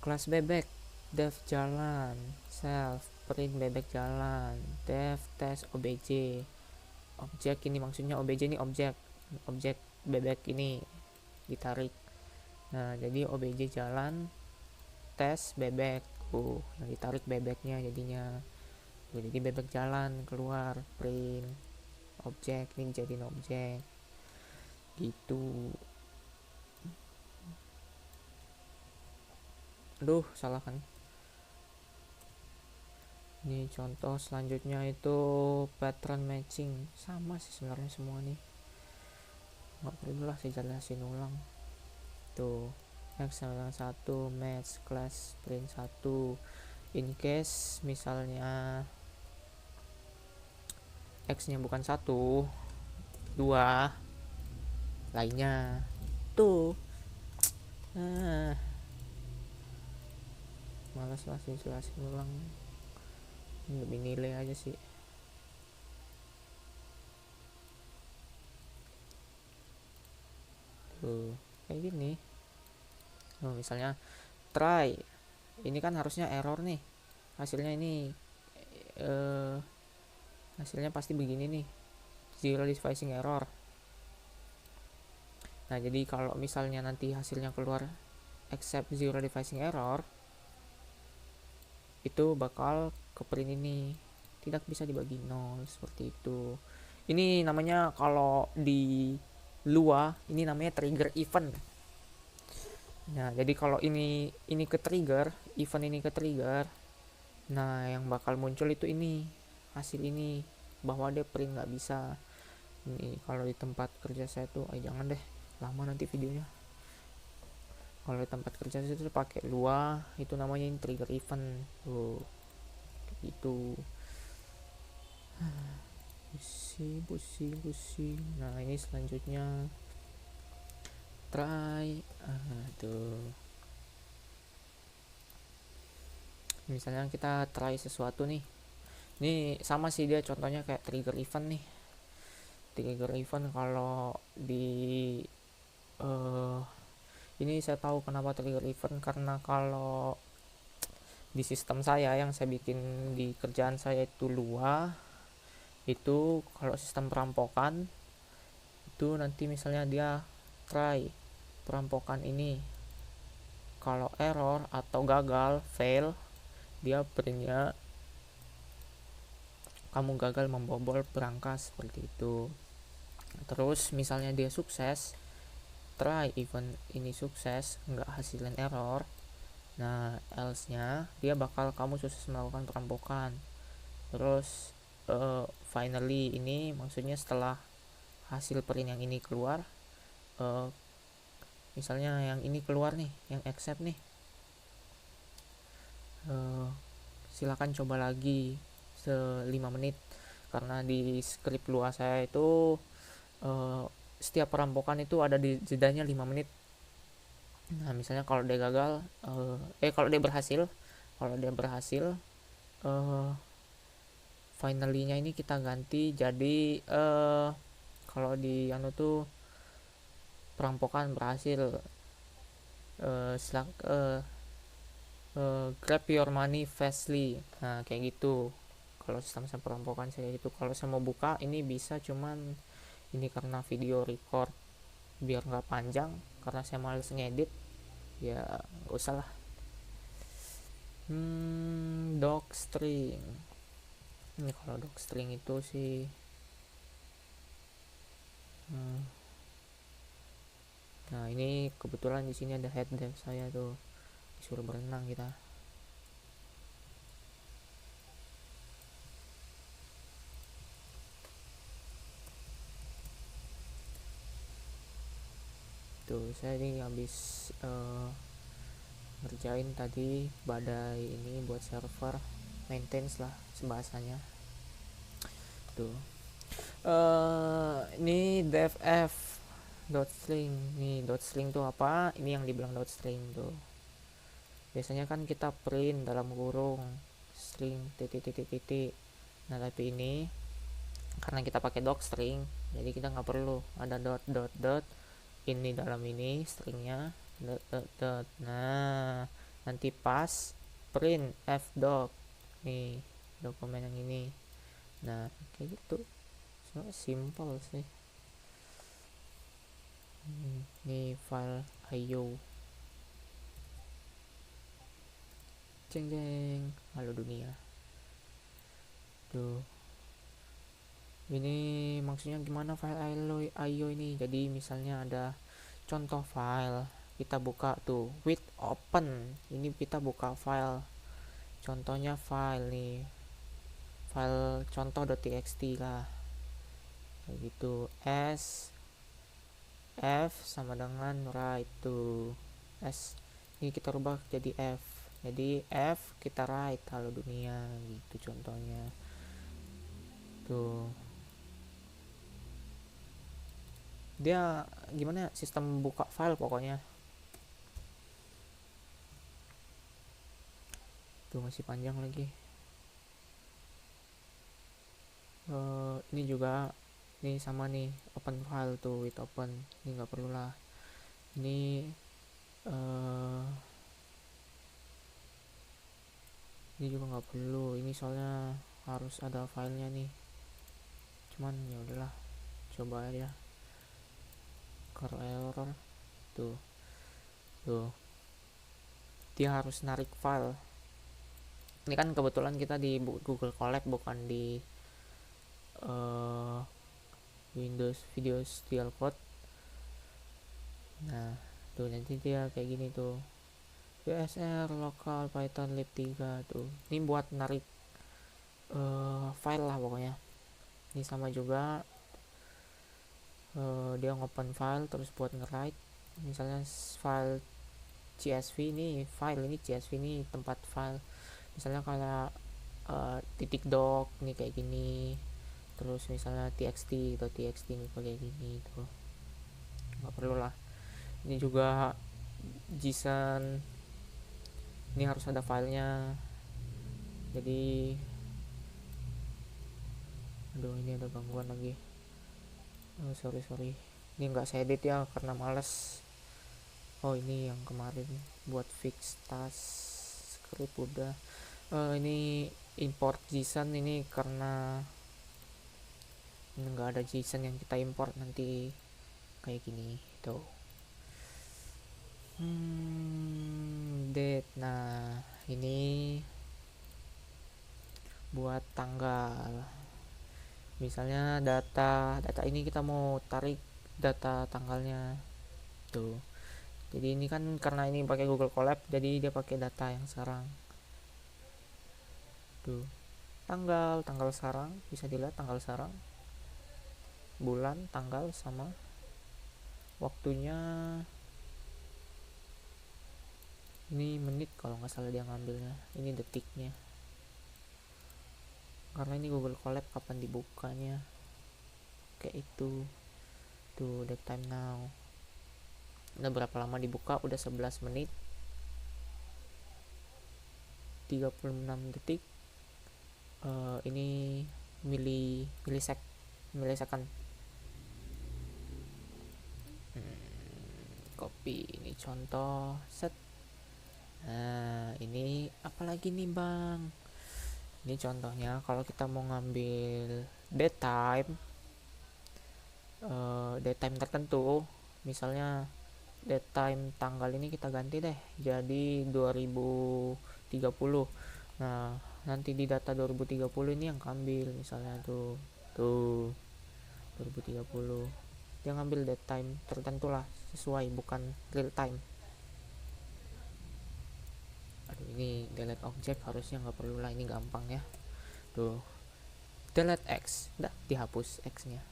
Kelas bebek dev jalan, self print bebek jalan, dev test obj, objek ini maksudnya obj ini objek bebek ini ditarik. Nah, jadi obj jalan, tes bebek, yang ditarik bebeknya jadinya. Jadi bebek jalan keluar, print objek, ini jadiin objek gitu. Aduh, salah kan. Ini contoh selanjutnya itu pattern matching, sama sih sebenarnya semua nih, nggak perlu lah saya jelasin ulang. Tuh x sama dengan 1 match class print 1, in case misalnya x nya bukan 1, 2 lainnya tuh. Malas lah sih jelasin ulang, lebih nilai aja sih. Tuh kayak gini. Misalnya try, ini kan harusnya error nih, hasilnya ini hasilnya pasti begini nih, zero deficing error. Nah, jadi kalau misalnya nanti hasilnya keluar except zero deficing error, itu bakal ke print ini tidak bisa dibagi 0 seperti itu. Ini namanya kalau di Lua ini namanya trigger event. Nah, jadi kalau ini ke trigger, event ini ke trigger, nah yang bakal muncul itu ini hasil ini, bahwa dia print nggak bisa. Ini kalau di tempat kerja saya tuh jangan deh, lama nanti videonya. Kalau di tempat kerja saya tuh pakai Lua, itu namanya ini trigger event tuh gitu. Pusing. Nah, ini selanjutnya try tuh. Misalnya kita try sesuatu nih, ini sama sih dia contohnya kayak trigger event nih. Trigger event kalau di Ini saya tahu kenapa trigger event, karena kalau di sistem saya yang saya bikin di kerjaan saya itu Lua, itu kalau sistem perampokan itu nanti misalnya dia try perampokan ini, kalau error atau gagal fail, dia printnya kamu gagal membobol berangkas, seperti itu. Terus misalnya dia sukses, try event ini sukses, nggak hasilin error, nah else nya dia bakal kamu sukses melakukan perampokan. Terus finally ini maksudnya setelah hasil print yang ini keluar, misalnya yang ini keluar nih, yang accept nih, silakan coba lagi 5 menit, karena di script luas saya itu setiap perampokan itu ada di jedanya 5 menit. Nah misalnya kalau dia gagal, kalau dia berhasil, finally-nya ini kita ganti jadi kalau di anu tuh perampokan berhasil, grab your money fastly. Nah kayak gitu kalau sistem saya perampokan saya gitu. Kalau saya mau buka ini bisa, cuman ini karena video record biar nggak panjang, karena saya males ngedit, ya nggak usah lah. Docstring. Ini kalau docstring itu sih nah ini kebetulan di sini ada head dev saya tuh, disuruh berenang kita. Tuh saya ini habis ngerjain tadi badai ini buat server maintenance lah sebahasanya tuh. Ini devf .string. Nih .string tuh apa? Ini yang dibilang .string tuh. Biasanya kan kita print dalam kurung string titik. Nah tapi ini karena kita pakai docstring, jadi kita nggak perlu ada dot. Ini dalam ini stringnya dot. Nah nanti pas print fdoc nih dokumen yang ini. Nah kayak gitu, simple sih. Ini file IO. Jeng halo dunia tuh. Ini maksudnya gimana file IO ini? Jadi misalnya ada contoh file, kita buka tuh with open, ini kita buka file, contohnya file nih, file contoh.txt lah kayak gitu. S F sama dengan write tuh, S ini kita rubah jadi F, jadi F kita write halo dunia gitu contohnya tuh. Dia gimana sistem buka file pokoknya tuh, masih panjang lagi. Ini juga ini sama nih, open file tuh with open, ini nggak perlu lah. Ini juga nggak perlu, ini soalnya harus ada filenya nih, cuman ya udahlah, coba aja. Kalau error tuh dia harus narik file. Ini kan kebetulan kita di Google Colab bukan di Windows Video Style Code. Nah tuh nanti dia kayak gini tuh, BSR local python lib 3 tuh, ini buat narik file lah pokoknya. Ini sama juga, dia ngopen file terus buat nge-write, misalnya file CSV ini, CSV ini tempat file, misalnya kalau titik doc nih kayak gini, terus misalnya txt ini kayak gini tuh, nggak perlu lah. Ini juga JSON, ini harus ada filenya. Jadi aduh ini ada gangguan lagi, sorry ini nggak saya edit ya karena males. Oh, ini yang kemarin buat fix task script udah. Ini import JSON ini karena nggak ada JSON yang kita import, nanti kayak gini tuh. Date. Nah, ini buat tanggal. Misalnya data ini kita mau tarik data tanggalnya tuh. Jadi ini kan karena ini pakai Google Colab, jadi dia pakai data yang sekarang tuh. Tanggal sekarang bisa dilihat, tanggal sekarang, bulan, tanggal, sama waktunya. Ini menit kalau nggak salah dia ngambilnya, ini detiknya karena ini Google Colab kapan dibukanya kayak itu tuh. Date time now udah berapa lama dibuka, udah 11 menit 36 detik. Ini milisekund. Copy ini contoh, set. Nah, ini apalagi nih bang, ini contohnya kalau kita mau ngambil date time tertentu. Misalnya date time tanggal ini kita ganti deh jadi 2030. Nah, nanti di data 2030 ini yang ambil misalnya tuh 2030 dia ngambil date time tertentu lah, sesuai, bukan real time. Aduh, ini delete object harusnya nggak perlu lah, ini gampang ya tuh. Delete X, dah dihapus X nya,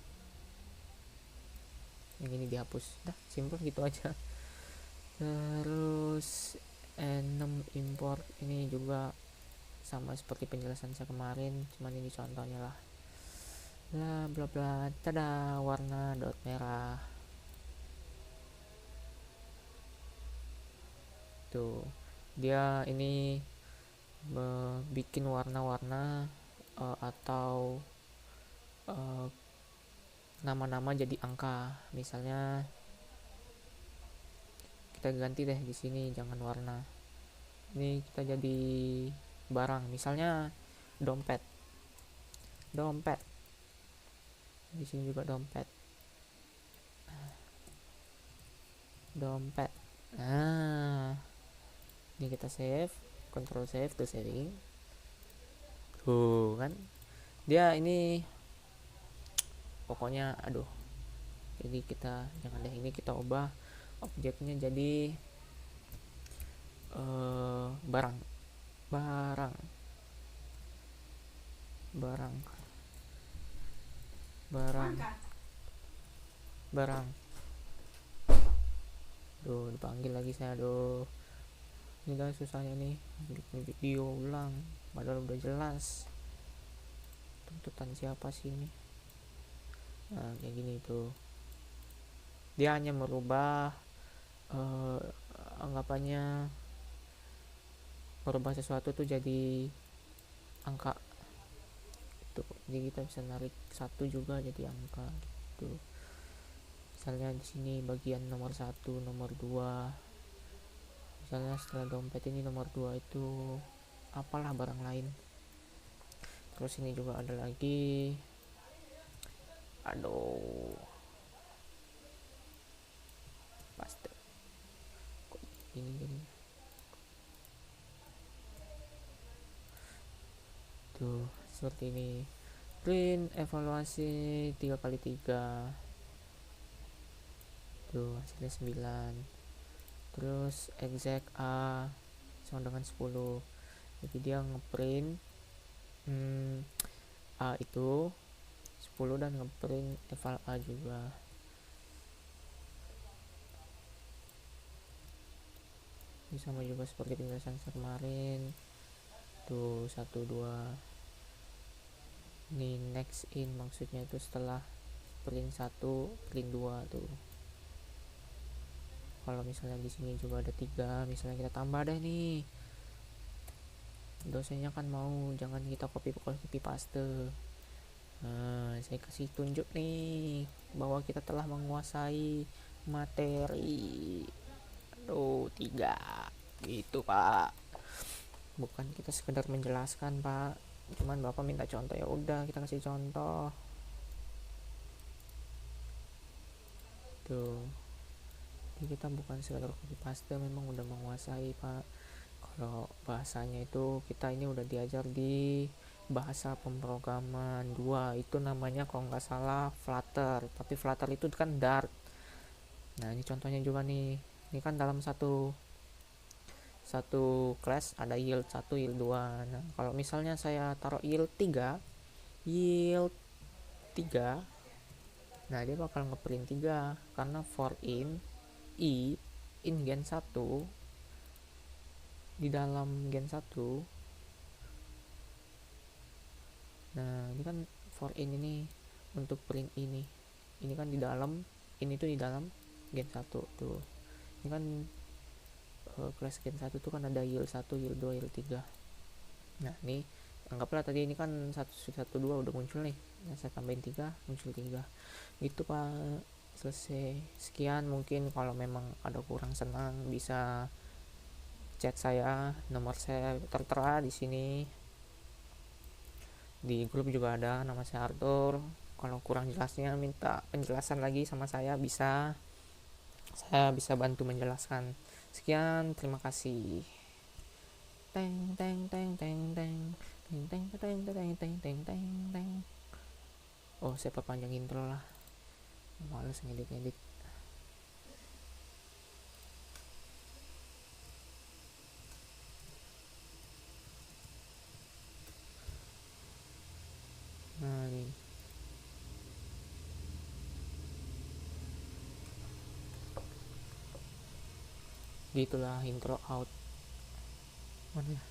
yang ini dihapus, dah simple gitu aja. Terus enum import ini juga sama seperti penjelasan saya kemarin, cuman ini contohnya lah. Bla bla bla, tada, warna dot merah tuh. Dia ini bikin warna-warna atau nama-nama jadi angka. Misalnya kita ganti deh di sini, jangan warna, ini kita jadi barang, misalnya dompet. Di sini juga dompet. Nah, ini kita save, control save to saving tuh kan. Dia ini pokoknya aduh, jadi kita jangan deh, ini kita ubah objeknya jadi barang Duh, dipanggil lagi saya. Aduh, ini dah susahnya nih bikin video ulang padahal udah jelas. Tuntutan siapa sih ini? Nah, kayak gini tuh. Dia hanya merubah anggapannya, merubah sesuatu tuh jadi angka gitu. Jadi kita bisa narik satu juga jadi angka gitu. Misalnya di sini bagian nomor 1, nomor 2. Misalnya setelah dompet ini nomor 2 itu apalah barang lain. Terus ini juga ada lagi. Aduh, pasti kok ini jadi tuh seperti ini. Print evaluasi 3x3 tuh hasilnya 9. Terus exact A sama dengan 10. Jadi dia ngeprint A itu 10 dan ngeprint eval A juga. Ini sama juga seperti penjelasan kemarin tuh 1, 2. Ini next in maksudnya itu setelah print 1 print 2 tuh. Kalau misalnya di sini juga ada 3, misalnya kita tambah deh nih, dosennya kan mau jangan kita copy paste. Nah, saya kasih tunjuk nih bahwa kita telah menguasai materi. Tuh 3 gitu Pak. Bukan kita sekedar menjelaskan Pak, cuman Bapak minta contoh, ya udah kita kasih contoh. Tuh, jadi kita bukan sekedar copy paste, memang udah menguasai Pak. Kalau bahasanya itu kita ini udah diajar di bahasa pemrograman 2, itu namanya kalau nggak salah Flutter, tapi Flutter itu kan Dart. Nah ini contohnya juga nih, ini kan dalam satu class ada yield 1, yield 2. Nah kalau misalnya saya taruh yield 3, nah dia bakal ngeprint 3 karena for in i in gen 1, di dalam gen 1. Nah ini kan for in ini untuk print ini kan di dalam, ini tuh di dalam gen 1 tuh. Ini kan class gen 1 tuh kan ada yield 1, yield 2, yield 3. Nah ini anggaplah tadi ini kan 1 2 udah muncul nih, nah saya tambahin 3, muncul 3 gitu Pak. Selesai. Sekian, mungkin kalau memang ada kurang senang bisa chat saya, nomor saya tertera di sini. Di grup juga ada, nama saya Arthur. Kalau kurang jelasnya minta penjelasan lagi sama saya bisa bantu menjelaskan. Sekian, terima kasih. Teng teng teng teng teng teng teng teng teng teng teng teng teng. Oh, saya perpanjang intro lah, males ngedit. Nah ini gitulah intro out. Mana ya?